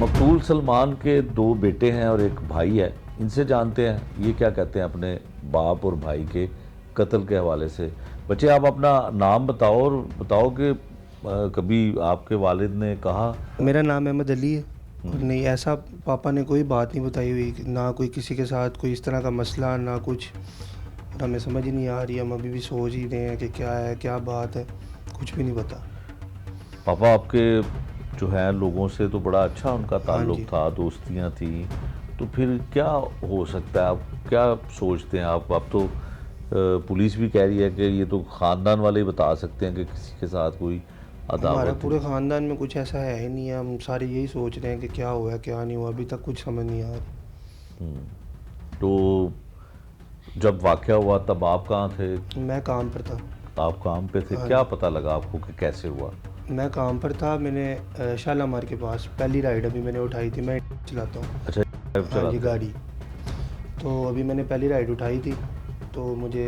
मकतूल सलमान के 2 बेटे हैं और एक भाई है, इनसे जानते हैं ये क्या कहते हैं अपने बाप और भाई के कत्ल के हवाले से। बच्चे आप अपना नाम बताओ और बताओ कि कभी आपके वालिद ने कहा। मेरा नाम अहमद अली है और नहीं ऐसा पापा ने कोई बात नहीं बताई हुई, ना कोई किसी के साथ कोई इस तरह का मसला ना कुछ, और हमें समझ ही नहीं आ रही। हम अभी भी सोच ही रहे हैं कि क्या है क्या बात है, कुछ भी नहीं पता। पापा आपके जो है लोगों से तो बड़ा अच्छा उनका ताल्लुक जी। था, दोस्तियां थी, तो फिर क्या हो सकता है, आप क्या सोचते हैं? आप अब तो पुलिस भी कह रही है कि ये तो ख़ानदान वाले ही बता सकते हैं कि किसी के साथ कोई हमारा अदावत पूरे थी। ख़ानदान में कुछ ऐसा है ही नहीं है, हम सारे यही सोच रहे हैं कि क्या हुआ क्या नहीं हुआ, अभी तक कुछ समझ नहीं आ रही। तो जब वाक़या हुआ तब आप कहाँ थे? मैं काम पर था। आप काम पे थे, हाँ क्या जी। पता लगा आपको कि कैसे हुआ? मैं काम पर था, मैंने शालामार के पास पहली राइड अभी मैंने उठाई थी, मैं चलाता हूँ। अच्छा, ड्राइव हाँ जी चलाते हैं। गाड़ी। तो अभी मैंने पहली राइड उठाई थी, तो मुझे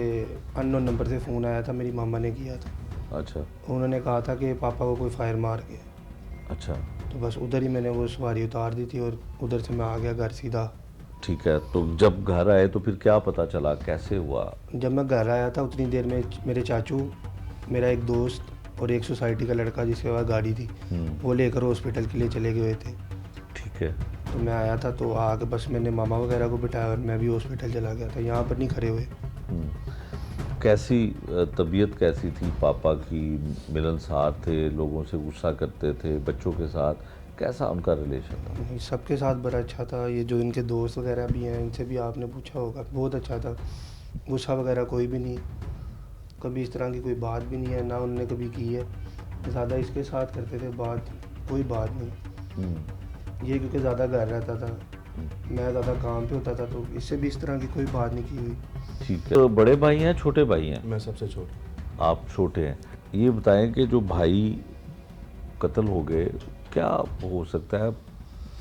अननोन नंबर से फ़ोन आया था, मेरी मामा ने किया था। अच्छा। उन्होंने कहा था कि पापा को कोई फायर मार गया। अच्छा, तो बस उधर ही मैंने वो सवारी उतार दी थी और उधर से मैं आ गया घर सीधा। ठीक है। तो जब घर आए तो फिर क्या पता चला, कैसे हुआ? जब मैं घर आया था उतनी देर में मेरे चाचू, मेरा एक दोस्त और एक सोसाइटी का लड़का जिसके पास गाड़ी थी, वो लेकर हॉस्पिटल के लिए चले गए थे। ठीक है। तो मैं आया था, तो आके बस मैंने मामा वगैरह को बिठाया और मैं भी हॉस्पिटल चला गया था, यहाँ पर नहीं खड़े हुए। कैसी तबीयत कैसी थी पापा की? मिलनसार थे, लोगों से गुस्सा करते थे, बच्चों के साथ कैसा उनका रिलेशन था? सबके साथ बड़ा अच्छा था। ये जो इनके दोस्त वगैरह भी हैं, इनसे भी आपने पूछा होगा, बहुत अच्छा था। गुस्सा वगैरह कोई भी नहीं, कभी इस तरह की कोई बात भी नहीं है, ना उनने कभी की है। ज़्यादा इसके साथ करते थे बात, कोई बात नहीं। ये क्योंकि ज़्यादा घर रहता था, मैं ज़्यादा काम पे होता था, तो इससे भी इस तरह की कोई बात नहीं की हुई। ठीक है। तो बड़े भाई हैं, छोटे भाई हैं? मैं सबसे छोटा। आप छोटे हैं। ये बताएं कि जो भाई कत्ल हो गए, क्या हो सकता है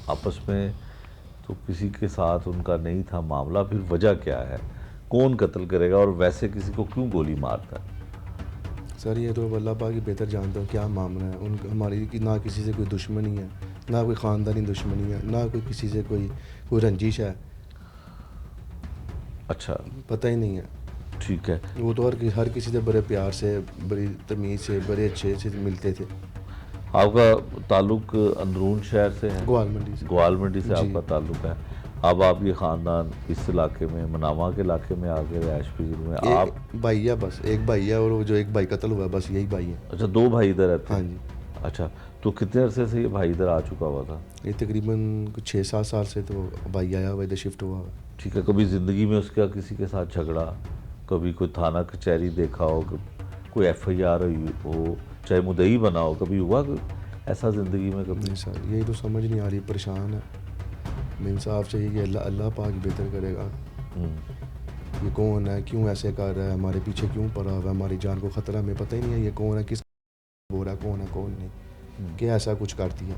आपस में? तो किसी के साथ उनका नहीं था मामला, फिर वजह क्या है? कौन कत्ल करेगा और वैसे किसी को क्यों गोली मारता है? सर ये तो अल्लाह पाक ही बेहतर जानता हो क्या मामला है। उन हमारी कि ना किसी से कोई दुश्मनी है, ना कोई ख़ानदानी दुश्मनी है, ना कोई किसी से कोई रंजिश है, अच्छा, पता ही नहीं है। ठीक है। वो तो हर किसी से बड़े प्यार से, बड़ी तमीज़ से, बड़े अच्छे से मिलते थे। आपका ताल्लुक अंदरून शहर से है? ग्वाल मंडी से। ग्वाल मंडी से जी। आपका ताल्लुक है। अब आप ये ख़ानदान इस इलाके में, मनामा के इलाके में आके रहायश पजीर में आप? एक भाई है बस, एक भाई है, और वो जो एक भाई कत्ल हुआ बस यही भाई है। अच्छा, 2 भाई इधर रहते हाँ हैं? जी। अच्छा, तो कितने अरसे से ये भाई इधर आ चुका हुआ था? ये तकरीबन कुछ 6-7 साल से तो भाई आया हुआ, इधर शिफ्ट हुआ हुआ। ठीक है। कभी ज़िंदगी में उसका किसी के साथ झगड़ा, कभी कोई थाना कचहरी देखा हो, कोई FIR हुई हो, चाहे मुद्दई बना हो, कभी हुआ कोई ऐसा ज़िंदगी में कभी? नहीं सर, यही तो समझ नहीं आ रही, परेशान है। इंसाफ चाहिए कि अल्लाह पाक बेहतर करेगा। ये कौन है, क्यों ऐसे कर रहा है, हमारे पीछे क्यों पड़ा हुआ है, हमारी जान को ख़तरा, में पता ही नहीं है ये कौन है, किस हो रहा है, कौन है कौन नहीं, क्या ऐसा कुछ कर दिया,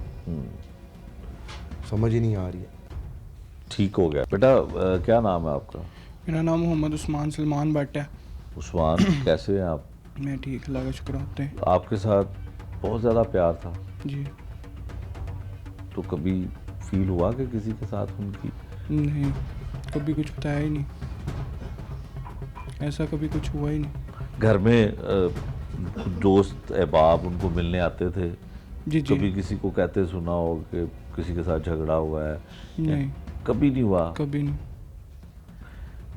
समझ ही नहीं आ रही है। ठीक हो गया बेटा। क्या नाम है आपका? मेरा नाम मोहम्मद उस्मान सलमान भट्ट है। उस्मान, कैसे हैं आप? मैं ठीक, अल्लाह का शुक्र होते हैं। आपके साथ बहुत ज़्यादा प्यार था, जी तो कभी फील हुआ कि किसी के साथ उनकी? नहीं, कभी कुछ बताया ही नहीं, ऐसा कभी कुछ हुआ ही नहीं। घर में दोस्त अहबाब उनको मिलने आते थे? जी जी। कभी किसी को कहते सुना हो कि किसी के साथ झगड़ा हुआ है? नहीं, कभी नहीं हुआ? कभी नहीं।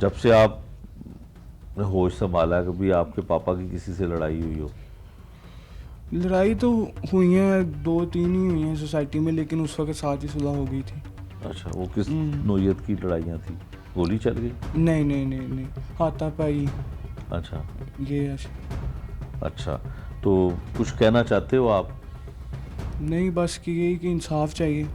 जब से आप ने होश संभाला, कभी आपके पापा की किसी से लड़ाई हुई हो? लड़ाई तो हुई है, 2-3 ही हुई हैं सोसाइटी में, लेकिन उस वक्त साथ ही सुलह हो गई थी। अच्छा, वो किस नौयत की लड़ाइयाँ थी? गोली चल गई? नहीं नहीं नहीं नहीं, हाथापाई अच्छा। ये ऐसे। अच्छा, तो कुछ कहना चाहते हो आप? नहीं, बस कि यही कि इंसाफ चाहिए।